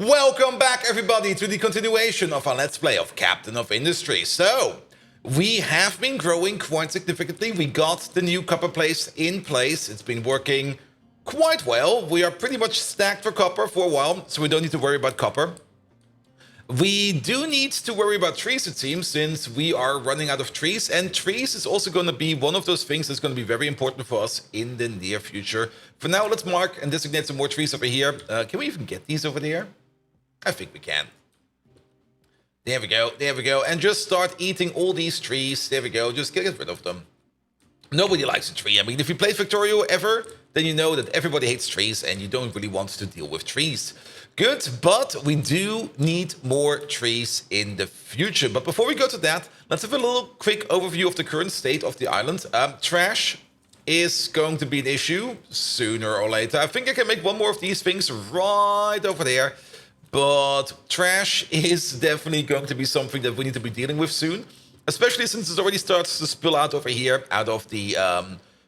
Welcome back, everybody, to the continuation of our Let's Play of Captain of Industry. So, we have been growing quite significantly. We got the new copper place in place. It's been working quite well. We are pretty much stacked for copper for a while, so we don't need to worry about copper. We do need to worry about trees, it seems, since we are running out of trees. And trees is also going to be one of those things that's going to be very important for us in the near future. For now, let's mark and designate some more trees over here. Can we even get these over there? I think we can. There we go, there we go. And just start eating all these trees. There we go, just get rid of them. Nobody likes a tree. I mean, if you played Victorio ever, then you know that everybody hates trees and you don't really want to deal with trees. Good, but we do need more trees in the future. But before we go to that, let's have a little quick overview of the current state of the island. Trash is going to be an issue sooner or later. I think I can make one more of these things right over there. But trash is definitely going to be something that we need to be dealing with soon. Especially since it already starts to spill out over here, out of the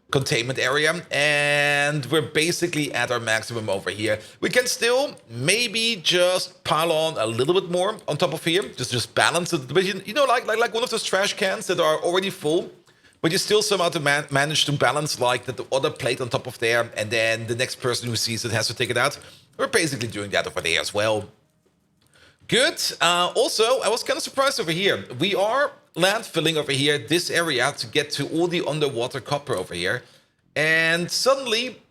containment area. And we're basically at our maximum over here. We can still maybe just pile on a little bit more on top of here. Just balance it. But you know, like one of those trash cans that are already full. But you still somehow manage to balance like the other plate on top of there. And then the next person who sees it has to take it out. We're basically doing that over there as well. Good. Also, I was kind of surprised over here. We are landfilling over here this area to get to all the underwater copper over here. And suddenly,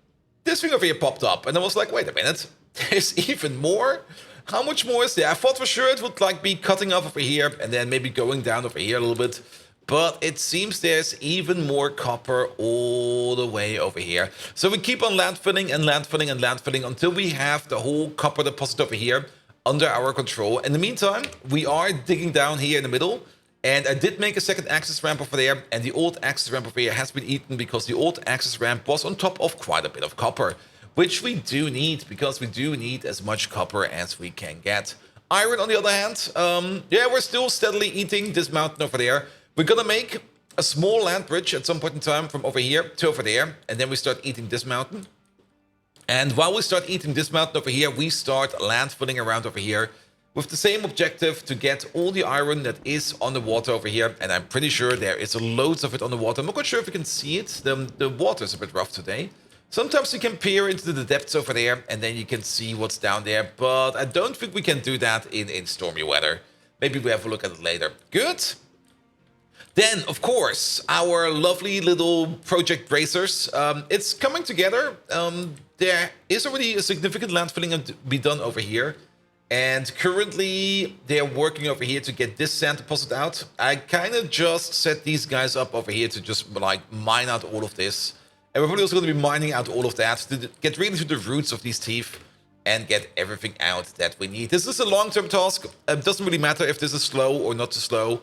this thing over here popped up. And I was like, wait a minute. There's even more? How much more is there? I thought for sure it would like be cutting off over here and then maybe going down over here a little bit. But it seems there's even more copper all the way over here. So we keep on landfilling and landfilling and landfilling until we have the whole copper deposit over here under our control. In the meantime, we are digging down here in the middle. And I did make a second access ramp over there. And the old access ramp over here has been eaten because the old access ramp was on top of quite a bit of copper. Which we do need, because we do need as much copper as we can get. Iron, on the other hand, yeah, we're still steadily eating this mountain over there. We're gonna make a small land bridge at some point in time from over here to over there. And then we start eating this mountain. And while we start eating this mountain over here, we start landfilling around over here with the same objective to get all the iron that is on the water over here. And I'm pretty sure there is loads of it on the water. I'm not quite sure if you can see it. The water's a bit rough today. Sometimes you can peer into the depths over there and then you can see what's down there. But I don't think we can do that in stormy weather. Maybe we have a look at it later. Good. Then, of course, our lovely little project bracers. It's coming together. There is already a significant landfilling to be done over here. And currently, they're working over here to get this sand deposit out. I kind of just set these guys up over here to just like mine out all of this. And we're probably also going to be mining out all of that to get really to the roots of these teeth and get everything out that we need. This is a long-term task. It doesn't really matter if this is slow or not too slow.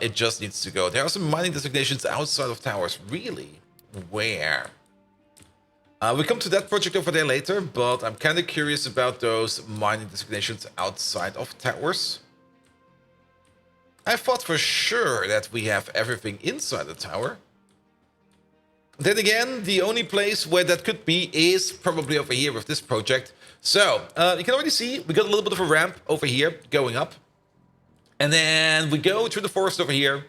It just needs to go. There are some mining designations outside of towers. Really? Where? We come to that project over there later, but I'm kind of curious about those mining designations outside of towers. I thought for sure that we have everything inside the tower. Then again, the only place where that could be is probably over here with this project. So, you can already see we got a little bit of a ramp over here going up. And then we go through the forest over here,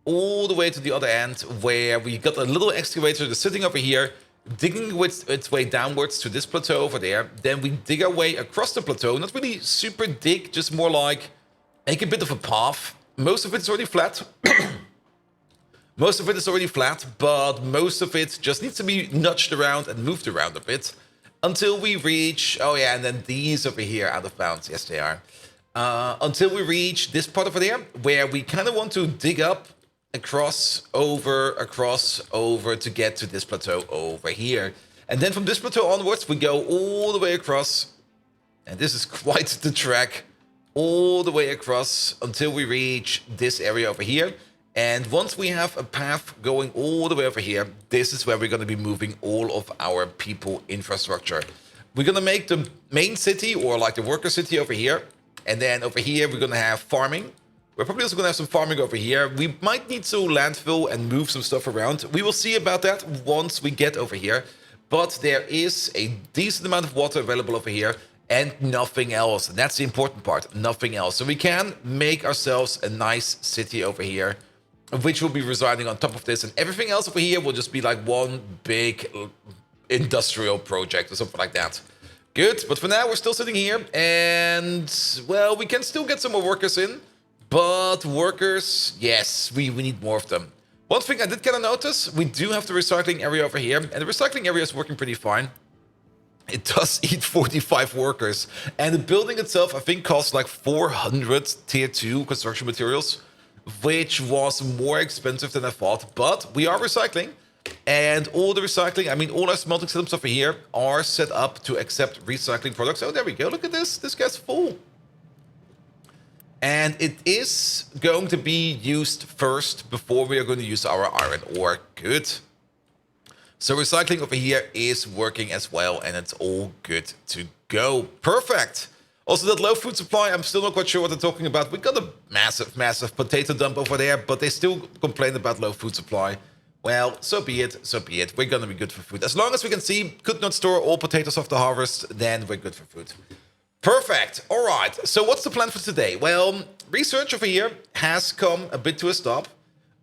all the way to the other end, where we got a little excavator that's sitting over here, digging its way downwards to this plateau over there. Then we dig our way across the plateau, not really super dig, just more like make a bit of a path. Most of it's already flat. Most of it is already flat, but most of it just needs to be nudged around and moved around a bit until we reach, oh yeah, and then these over here out of bounds. Yes, they are. Until we reach this part over there, where we kind of want to dig up, across, over to get to this plateau over here. And then from this plateau onwards, we go all the way across. And this is quite the trek. All the way across until we reach this area over here. And once we have a path going all the way over here, this is where we're going to be moving all of our people infrastructure. We're going to make the main city, or like the worker city over here. And then over here, we're going to have farming. We're probably also going to have some farming over here. We might need to landfill and move some stuff around. We will see about that once we get over here. But there is a decent amount of water available over here. and nothing else. And that's the important part, nothing else. So we can make ourselves a nice city over here, which will be residing on top of this. And everything else over here will just be like one big industrial project or something like that. Good, but for now we're still sitting here. And, well, we can still get some more workers in. But workers, yes, we need more of them. One thing I did kind of notice, we do have the recycling area over here. And the recycling area is working pretty fine. It does eat 45 workers. And the building itself, I think, costs like 400 tier 2 construction materials, which was more expensive than I thought. But we are recycling. And all the recycling, I mean, all our smelting systems over here are set up to accept recycling products. Oh, there we go. Look at this. This guy's full. And it is going to be used first before we are going to use our iron ore. Good. So recycling over here is working as well, and it's all good to go. Perfect. Also, that low food supply, I'm still not quite sure what they're talking about. We got a massive, massive potato dump over there, but they still complain about low food supply. Well, so be it, so be it. We're going to be good for food. As long as we can see, could not store all potatoes off the harvest, then we're good for food. Perfect. All right. So what's the plan for today? Well, research over here has come a bit to a stop.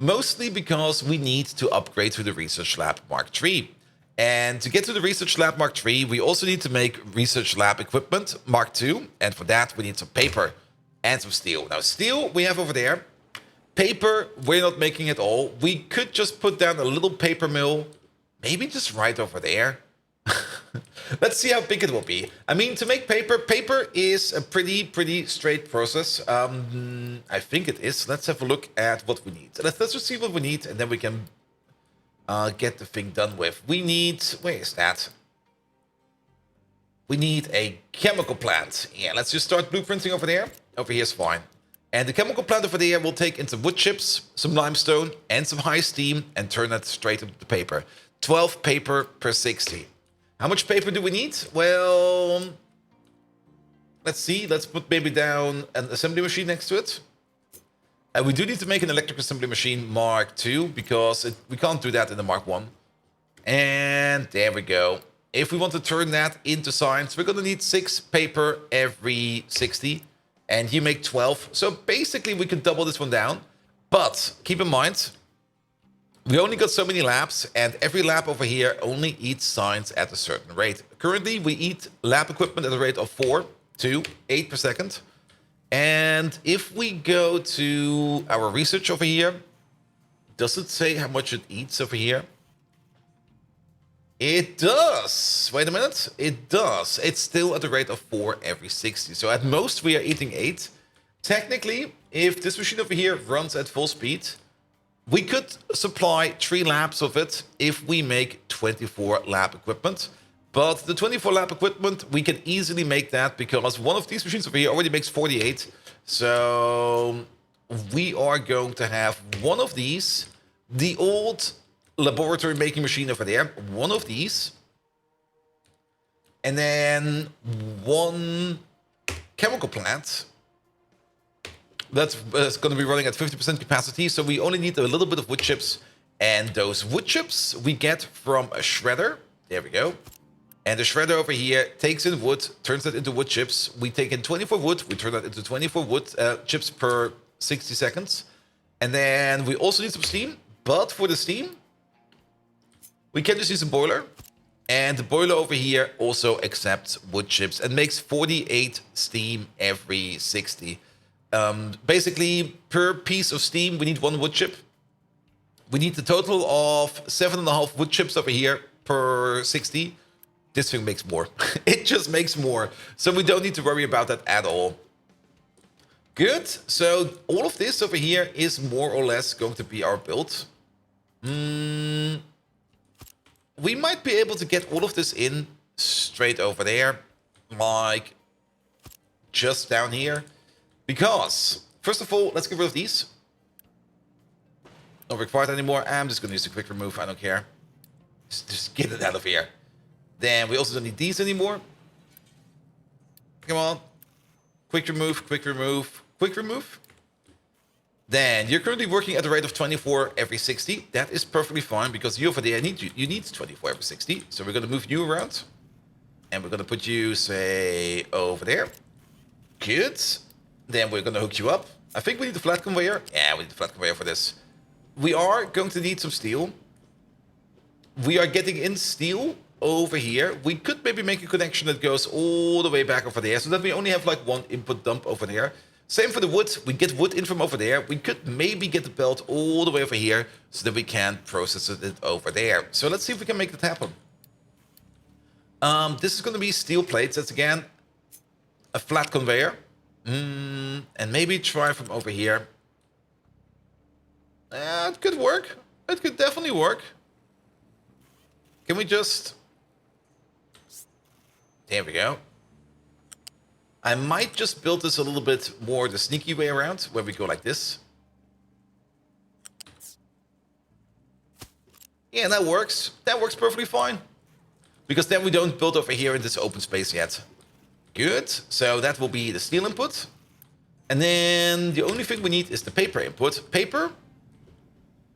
Mostly because we need to upgrade to the Research Lab Mark III. And to get to the Research Lab Mark III, we also need to make Research Lab Equipment Mark II. And for that, we need some paper and some steel. Now, steel we have over there. Paper, we're not making it all. We could just put down a little paper mill, maybe just right over there. Let's see how big it will be. I mean, to make paper, paper is a pretty straight process. I think it is. Let's have a look at what we need. Let's just see what we need, and then we can get the thing done with. We need, where is that? We need a chemical plant. Yeah, let's just start blueprinting over there. Over here is fine. And the chemical plant over there will take in some wood chips, some limestone, and some high steam, and turn that straight into the paper. 12 paper per 60. How much paper do we need? Well, let's see. Let's put maybe down an assembly machine next to it. And we do need to make an electric assembly machine Mark II because we can't do that in the Mark I. And there we go. If we want to turn that into science, we're going to need 6 paper every 60. And you make 12. So basically, we can double this one down. But keep in mind, we only got so many labs, and every lab over here only eats science at a certain rate. Currently, we eat lab equipment at a rate of 4 to 8 per second. And if we go to our research over here, does it say how much it eats over here? It does. Wait a minute. It does. It's still at the rate of 4 every 60. So at most, we are eating 8. Technically, if this machine over here runs at full speed, we could supply 3 labs of it if we make 24 lab equipment. But the 24 lab equipment, we can easily make that because one of these machines over here already makes 48. So we are going to have one of these, the old laboratory making machine over there, one of these, and then one chemical plant that's going to be running at 50% capacity. So we only need a little bit of wood chips, and those wood chips we get from a shredder. There we go. And the shredder over here takes in wood, turns that into wood chips. We take in 24 wood, we turn that into 24 wood chips per 60 seconds. And then we also need some steam, but for the steam, we can just use a boiler. And the boiler over here also accepts wood chips and makes 48 steam every 60. Basically, per piece of steam, we need 1 wood chip. We need a total of 7.5 wood chips over here per 60. This thing makes more. It just makes more. So we don't need to worry about that at all. Good. So all of this over here is more or less going to be our build. We might be able to get all of this in straight over there. Like just down here. Because, first of all, let's get rid of these. Not required anymore. I'm just going to use a quick remove. I don't care. Just get it out of here. Then we also don't need these anymore. Come on. Quick remove, quick remove, quick remove. Then you're currently working at the rate of 24 every 60. That is perfectly fine because you over there you need 24 every 60. So we're going to move you around. And we're gonna put you, say, over there. Good. Then we're gonna hook you up. I think we need the flat conveyor. Yeah, we need the flat conveyor for this. We are going to need some steel. We are getting in steel over here. We could maybe make a connection that goes all the way back over there so that we only have like one input dump over there. Same for the wood. We get wood in from over there. We could maybe get the belt all the way over here so that we can process it over there. So let's see if we can make that happen. This is going to be steel plates. That's again a flat conveyor. And maybe try from over here. It could work. It could definitely work. Can we just... There we go. I might just build this a little bit more the sneaky way around, where we go like this. Yeah, that works. That works perfectly fine. Because then we don't build over here in this open space yet. Good. So that will be the steel input. And then the only thing we need is the paper input. Paper.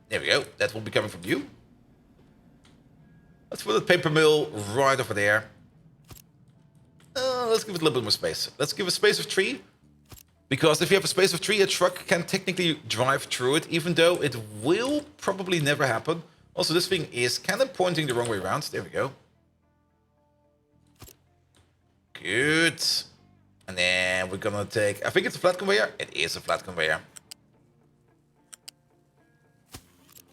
There we go. That will be coming from you. Let's put the paper mill right over there. Let's give it a little bit more space. Let's give a space of 3. Because if you have a space of 3, a truck can technically drive through it, even though it will probably never happen. Also, this thing is kind of pointing the wrong way around. There we go. Good. And then we're gonna take... I think it's a flat conveyor. It is a flat conveyor.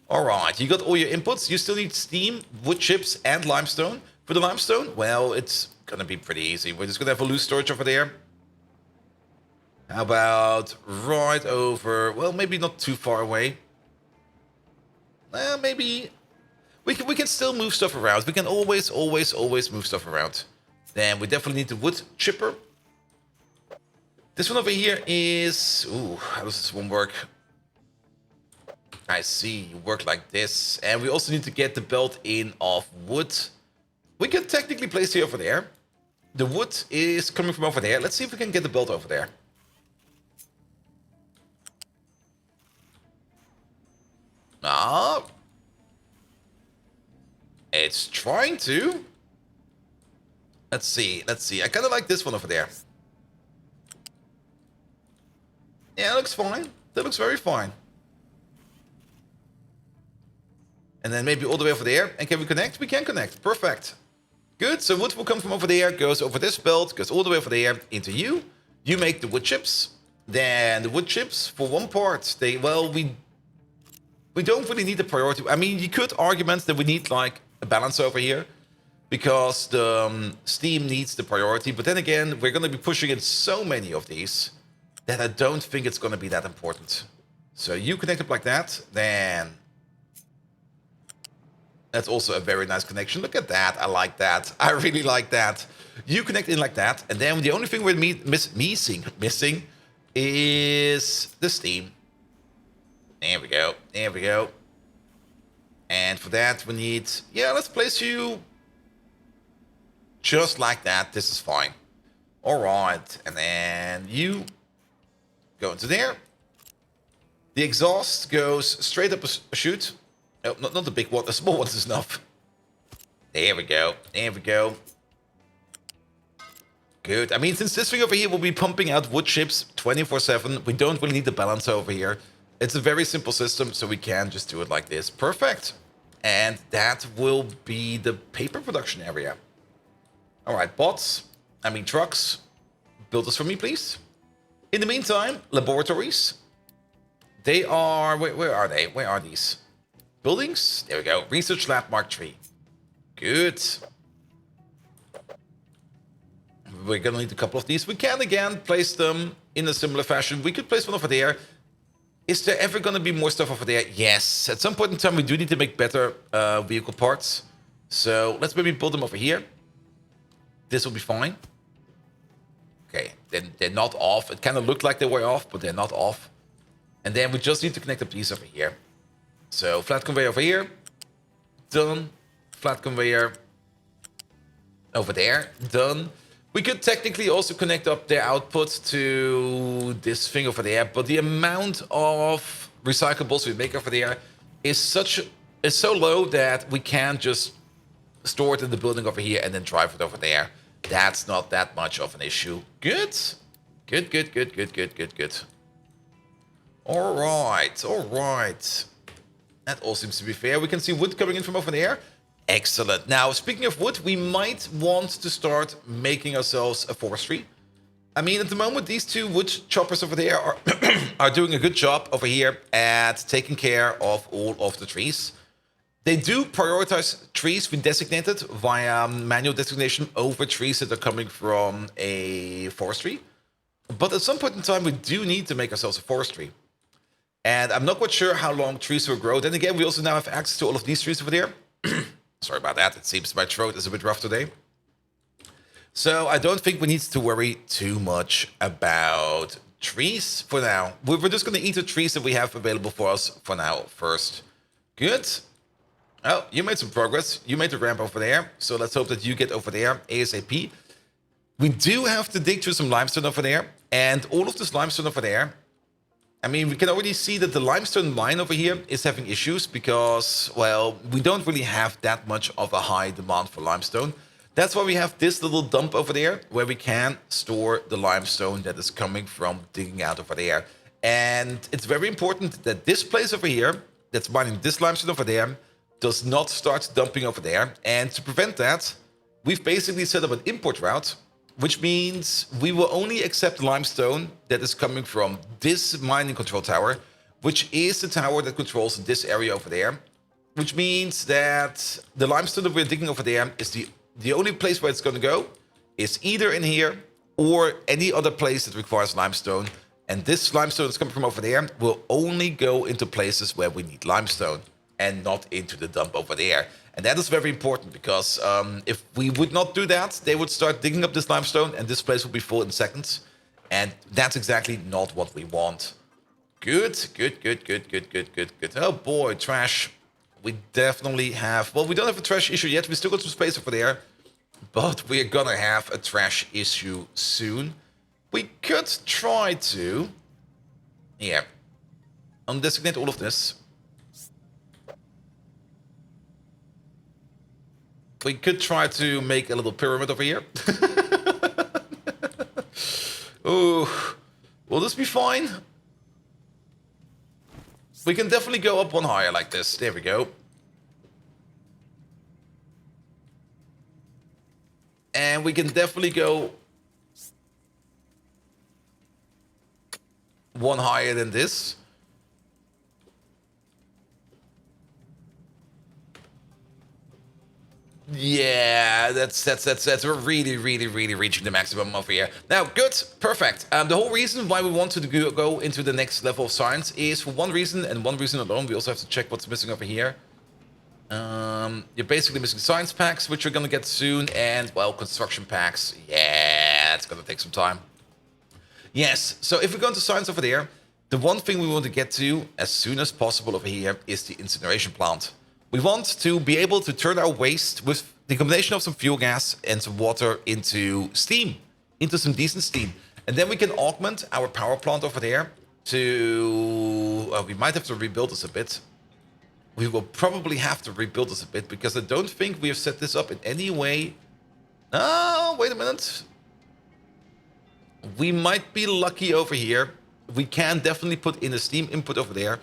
Alright, you got all your inputs. You still need steam, wood chips, and limestone. For the limestone, well, it's gonna be pretty easy. We're just gonna have a loose storage over there. How about right over... Well, maybe not too far away. Maybe... We can still move stuff around. We can always move stuff around. Then we definitely need the wood chipper. This one over here is... Ooh, how does this one work? I see, you work like this. And we also need to get the belt in of wood. We can technically place it over there. The wood is coming from over there. Let's see if we can get the belt over there. Ah. It's trying to. Let's see. I kind of like this one over there. Yeah, that looks fine. That looks very fine. And then maybe all the way over there. And can we connect? We can connect. Perfect. Good. So wood will come from over there, goes over this belt, goes all the way over there into you. You make the wood chips. Then the wood chips, for one part, we don't really need the priority. I mean, you could argument that we need like a balance over here because the steam needs the priority. But then again, we're going to be pushing in so many of these that I don't think it's going to be that important. So you connect up like that, then that's also a very nice connection. Look at that. I like that. I really like that. You connect in like that. And then the only thing we're missing is the steam. There we go. There we go. And for that, we need... Yeah, let's place you just like that. This is fine. All right. And then you go into there. The exhaust goes straight up a chute. Oh, not the big one. The small one is enough. There we go. There we go. Good. I mean, since this thing over here will be pumping out wood chips 24/7, we don't really need the balancer over here. It's a very simple system, so we can just do it like this. Perfect. And that will be the paper production area. All right, trucks, build this for me, please. In the meantime, laboratories. They are... Where are they? Where are these? Buildings? There we go. Research Lab Mark III. Good. We're going to need a couple of these. We can, again, place them in a similar fashion. We could place one over there. Is there ever going to be more stuff over there? Yes. At some point in time, we do need to make better vehicle parts. So let's maybe build them over here. This will be fine. Okay. Then they're not off. It kind of looked like they were off, but they're not off. And then we just need to connect up these over here. So flat conveyor over here. Done. Flat conveyor over there. Done. We could technically also connect up their output to this thing over there, but the amount of recyclables we make over there is so low that we can't just store it in the building over here and then drive it over there. That's not that much of an issue. Good. Good, good, good, good, good, good, good. All right, all right. That all seems to be fair. We can see wood coming in from over there. Excellent. Now, speaking of wood, we might want to start making ourselves a forestry. I mean, at the moment, these two wood choppers over there are, are doing a good job over here at taking care of all of the trees. They do prioritize trees we designated via manual designation over trees that are coming from a forestry. But at some point in time, we do need to make ourselves a forestry. And I'm not quite sure how long trees will grow. Then again, we also now have access to all of these trees over there. Sorry about that. It seems my throat is a bit rough today. So I don't think we need to worry too much about trees for now. We're just going to eat the trees that we have available for us for now first. Good. Oh, you made some progress. You made the ramp over there. So let's hope that you get over there ASAP. We do have to dig through some limestone over there. And all of this limestone over there, I mean, we can already see that the limestone mine over here is having issues because, well, we don't really have that much of a high demand for limestone. That's why we have this little dump over there where we can store the limestone that is coming from digging out over there. And it's very important that this place over here, that's mining this limestone over there, does not start dumping over there. And to prevent that, we've basically set up an import route, which means we will only accept limestone that is coming from this mining control tower, which is the tower that controls this area over there, which means that the limestone that we're digging over there is the only place where it's going to go is either in here or any other place that requires limestone. And this limestone that's coming from over there will only go into places where we need limestone and not into the dump over there. And that is very important because if we would not do that, they would start digging up this limestone and this place will be full in seconds. And that's exactly not what we want. Good, good, good, good, good, good, good, good. Oh boy, trash. We definitely have... Well, we don't have a trash issue yet. We still got some space over there. But we're gonna have a trash issue soon. We could try to... Yeah. Undesignate all of this. We could try to make a little pyramid over here. Oh, will this be fine? We can definitely go up one higher like this. There we go. And we can definitely go one higher than this. Yeah, that's we're really reaching the maximum over here. Now, good, perfect. The whole reason why we want to go into the next level of science is for one reason and one reason alone. We also have to check what's missing over here. You're basically missing science packs, which you're gonna get soon, and well, construction packs. Yeah, it's gonna take some time. Yes, so if we go into science over there, the one thing we want to get to as soon as possible over here is the incineration plant. We want to be able to turn our waste with the combination of some fuel gas and some water into steam, into some decent steam. And then we can augment our power plant over there to... we might have to rebuild this a bit. We will probably have to rebuild this a bit because I don't think we have set this up in any way. Oh, wait a minute. We might be lucky over here. We can definitely put in a steam input over there,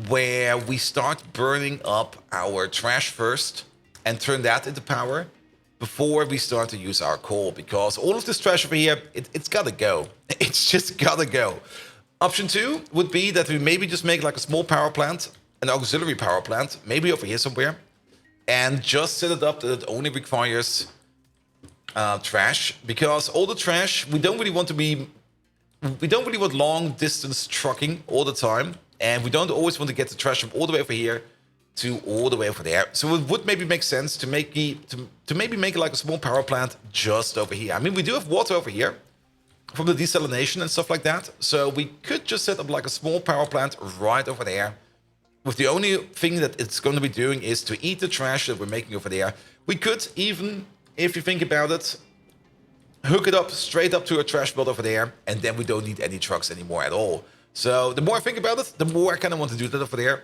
where we start burning up our trash first and turn that into power before we start to use our coal, because all of this trash over here, it's gotta go. It's just gotta go. Option 2 would be that we maybe just make like a small power plant, an auxiliary power plant, maybe over here somewhere, and just set it up that it only requires trash, because all the trash, we don't really want long distance trucking all the time. And we don't always want to get the trash from all the way over here to all the way over there. So it would maybe make sense to maybe make like a small power plant just over here. I mean, we do have water over here from the desalination and stuff like that. So we could just set up like a small power plant right over there. With the only thing that it's going to be doing is to eat the trash that we're making over there. We could even, if you think about it, hook it up straight up to a trash belt over there. And then we don't need any trucks anymore at all. So the more I think about it, the more I kind of want to do that over there.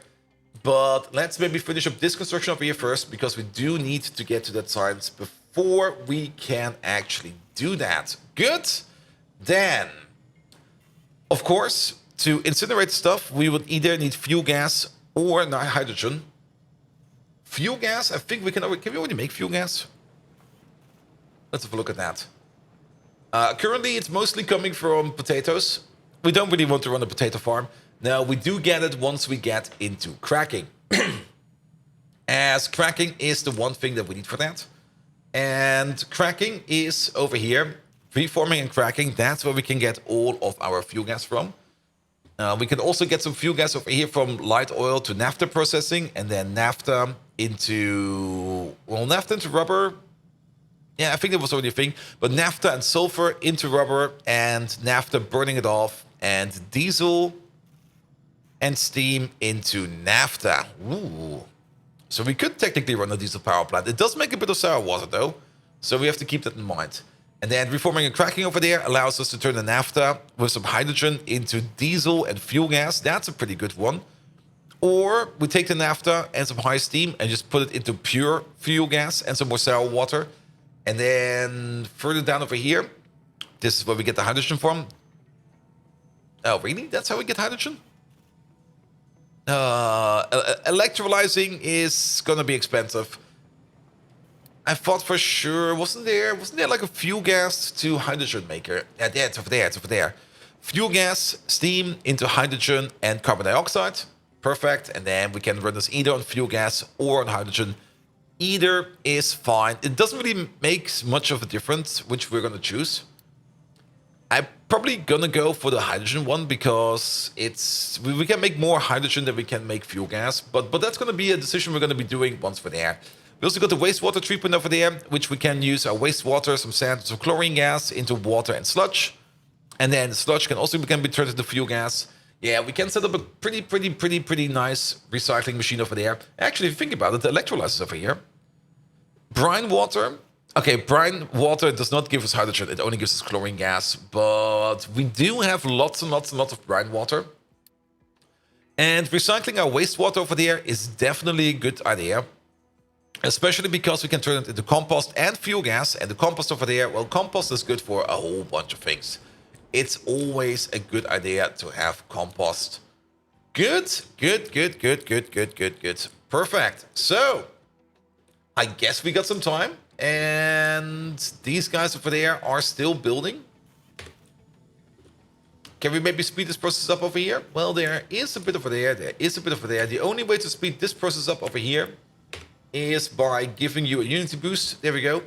But let's maybe finish up this construction over here first, because we do need to get to that science before we can actually do that. Good. Then, of course, to incinerate stuff, we would either need fuel gas or hydrogen. Fuel gas, I think we can we already make fuel gas? Let's have a look at that. Currently, it's mostly coming from potatoes. We don't really want to run a potato farm. Now, we do get it once we get into cracking. As cracking is the one thing that we need for that. And cracking is over here. Preforming and cracking, that's where we can get all of our fuel gas from. We can also get some fuel gas over here from light oil to naphtha processing, and then naphtha into rubber. Yeah, I think that was already a thing. But naphtha and sulfur into rubber, and naphtha burning it off, and diesel and steam into naphtha. Ooh. So we could technically run a diesel power plant. It does make a bit of sour water though, so we have to keep that in mind. And then reforming and cracking over there allows us to turn the naphtha with some hydrogen into diesel and fuel gas. That's a pretty good one. Or we take the naphtha and some high steam and just put it into pure fuel gas and some more sour water. And then further down over here, this is where we get the hydrogen from. Oh, really? That's how we get hydrogen? Electrolyzing is gonna be expensive. I thought for sure, wasn't there like a fuel gas to hydrogen maker? Yeah, it's over there. Fuel gas, steam into hydrogen and carbon dioxide. Perfect. And then we can run this either on fuel gas or on hydrogen. Either is fine. It doesn't really make much of a difference which we're gonna choose. I'm probably gonna go for the hydrogen one because we can make more hydrogen than we can make fuel gas, but that's gonna be a decision we're gonna be doing once we're there. We also got the wastewater treatment over there, which we can use our wastewater, some sand, some chlorine gas into water and sludge, and then the sludge can be turned into fuel gas. Yeah, we can set up a pretty nice recycling machine over there. Actually, if you think about it, the electrolyzers over here. Brine water. Okay, brine water does not give us hydrogen. It only gives us chlorine gas. But we do have lots and lots of brine water. And recycling our wastewater over there is definitely a good idea. Especially because we can turn it into compost and fuel gas. And the compost over there, well, compost is good for a whole bunch of things. It's always a good idea to have compost. Good. Perfect. So, I guess we got some time. And these guys over there are still building. Can we maybe speed this process up over here? Well, there is a bit over there. The only way to speed this process up over here is by giving you a Unity boost. There we go.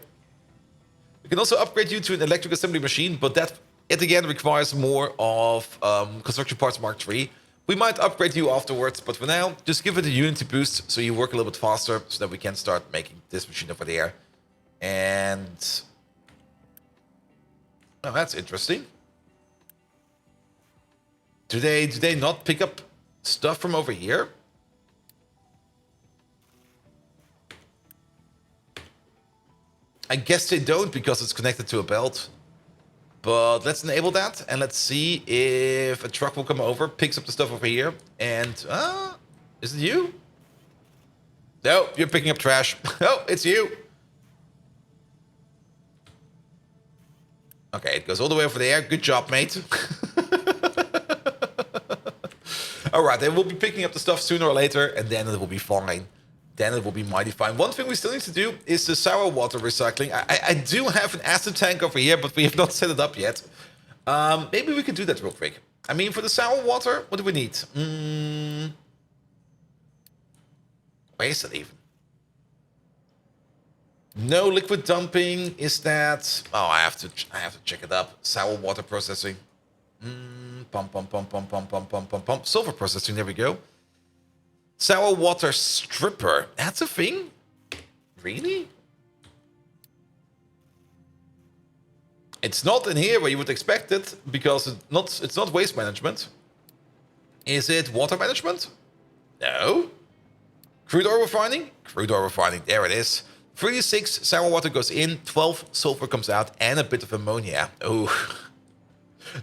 We can also upgrade you to an electric assembly machine, but that, it again, requires more of Construction Parts Mark III. We might upgrade you afterwards, but for now, just give it a Unity boost so you work a little bit faster so that we can start making this machine over there. And oh, that's interesting. Do they not pick up stuff from over here? I guess they don't because it's connected to a belt. But let's enable that and let's see if a truck will come over, picks up the stuff over here, and is it you? No, you're picking up trash. Oh, it's you. Okay, it goes all the way over there. Good job, mate. All right, then we'll be picking up the stuff sooner or later, and then it will be fine. Then it will be mighty fine. One thing we still need to do is the sour water recycling. I do have an acid tank over here, but we have not set it up yet. Maybe we can do that real quick. I mean, for the sour water, what do we need? Where is it even? No liquid dumping. Is that? Oh, I have to check it up. Sour water processing. Pump. Sulfur processing. There we go. Sour water stripper. That's a thing? Really? It's not in here where you would expect it because it's not waste management. Is it water management? No. Crude oil refining? Crude oil refining. There it is. 36 sour water goes in, 12 sulfur comes out, and a bit of ammonia. Oh.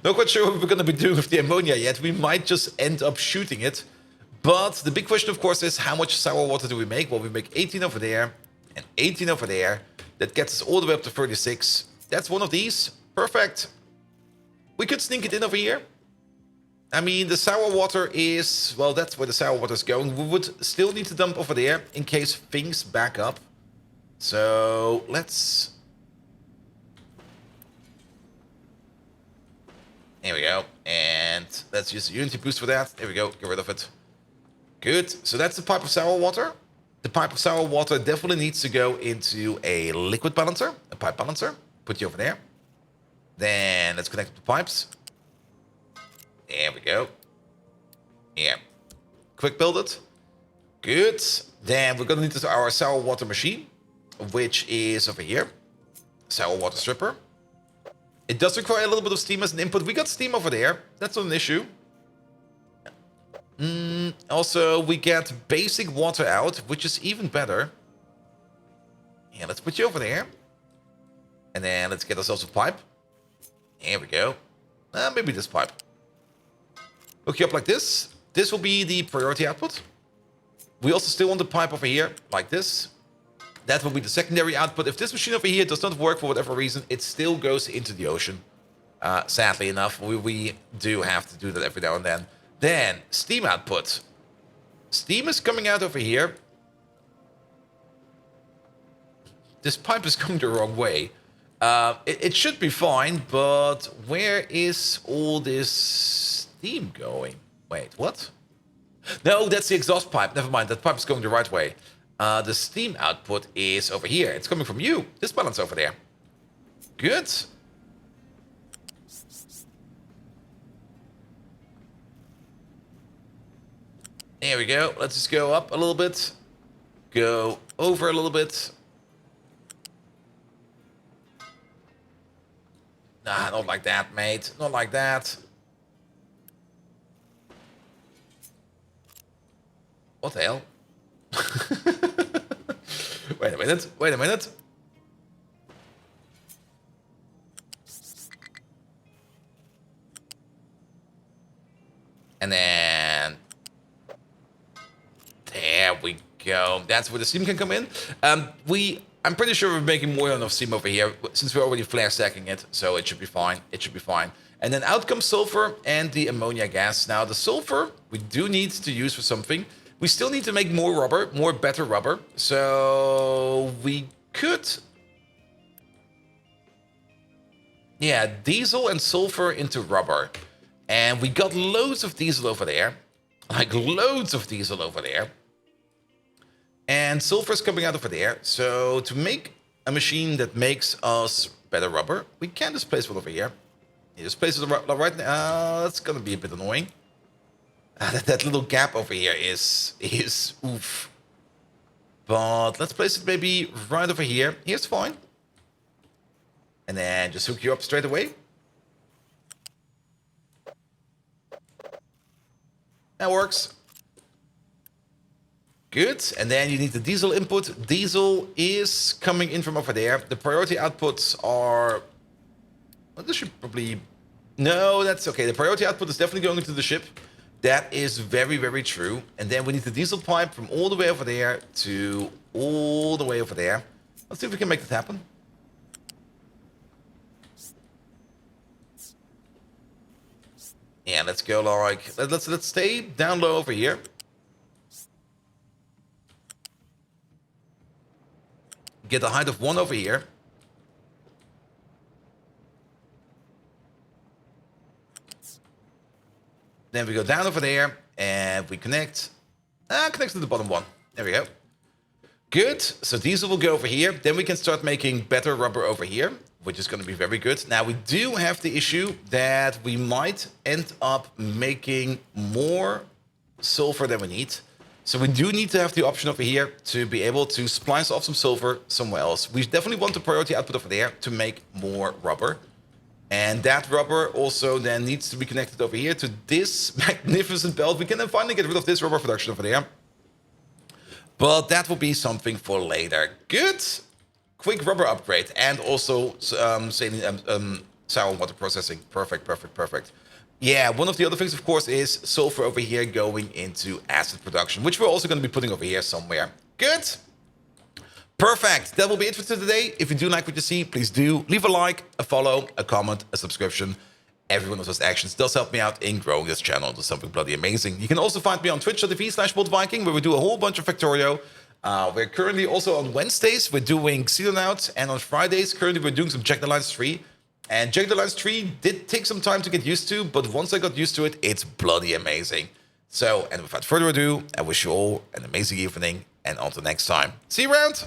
Not quite sure what we're going to be doing with the ammonia yet. We might just end up shooting it. But the big question, of course, is how much sour water do we make? Well, we make 18 over there and 18 over there. That gets us all the way up to 36. That's one of these. Perfect. We could sneak it in over here. I mean, the sour water is... Well, that's where the sour water is going. We would still need to dump over there in case things back up. So, let's... Here we go. And let's use the Unity boost for that. There we go. Get rid of it. Good. So that's the pipe of sour water. The pipe of sour water definitely needs to go into a liquid balancer, a pipe balancer. Put you over there. Then let's connect the pipes. There we go. Yeah. Quick build it. Good. Then we're going to need our sour water machine, which is over here. Sour water stripper. It does require a little bit of steam as an input. We got steam over there. That's not an issue. Also, we get basic water out, which is even better. Yeah, let's put you over there. And then let's get ourselves a pipe. There we go. Maybe this pipe. Hook you up like this. This will be the priority output. We also still want the pipe over here, like this. That will be the secondary output. If this machine over here does not work for whatever reason, it still goes into the ocean. Sadly enough, we do have to do that every now and then. Then, steam output. Steam is coming out over here. This pipe is coming the wrong way. It should be fine, but where is all this steam going? Wait, what? No, that's the exhaust pipe. Never mind, that pipe is going the right way. The steam output is over here. It's coming from you. This balance over there. Good. There we go. Let's just go up a little bit. Go over a little bit. Nah, not like that, mate. Not like that. What the hell? Wait a minute. Wait a minute. And then... There we go. That's where the steam can come in. I'm pretty sure we're making more than enough steam over here, since we're already flare stacking it, so it should be fine. It should be fine. And then out comes sulfur and the ammonia gas. Now, the sulfur we do need to use for something. We still need to make more rubber, more better rubber. So we could... Yeah, diesel and sulfur into rubber. And we got loads of diesel over there. Like, loads of diesel over there. And sulfur is coming out over there. So to make a machine that makes us better rubber, we can just place one over here. You just place it right now. That's going to be a bit annoying. That little gap over here is oof. But let's place it maybe right over here. Here's fine. And then just hook you up straight away. That works. Good. And then you need the diesel input. Diesel is coming in from over there. The priority outputs are... Well, this should probably... No, that's okay. The priority output is definitely going into the ship. That is very, very true. And then we need the diesel pipe from all the way over there to all the way over there. Let's see if we can make that happen. Yeah, let's go like... Let's stay down low over here. Get a height of 1 over here. Then we go down over there, and we connect. Connect to the bottom one. There we go. Good. So diesel will go over here. Then we can start making better rubber over here, which is going to be very good. Now, we do have the issue that we might end up making more sulfur than we need. So we do need to have the option over here to be able to splice off some sulfur somewhere else. We definitely want the priority output over there to make more rubber. And that rubber also then needs to be connected over here to this magnificent belt. We can then finally get rid of this rubber production over there. But that will be something for later. Good. Quick rubber upgrade. And also sour water processing. Perfect, perfect, perfect. Yeah, one of the other things, of course, is sulfur over here going into acid production, which we're also going to be putting over here somewhere. Good. Perfect. That will be it for today. If you do like what you see, please do leave a like, a follow, a comment, a subscription. Every one of those actions does help me out in growing this channel into something bloody amazing. You can also find me on twitch.tv/BoldViking, where we do a whole bunch of Factorio. We're currently also on Wednesdays, we're doing Xenonauts, and on Fridays, currently we're doing some Jack the Lions 3. And Jack the Lions 3 did take some time to get used to, but once I got used to it, it's bloody amazing. So, and without further ado, I wish you all an amazing evening, and until next time, see you around!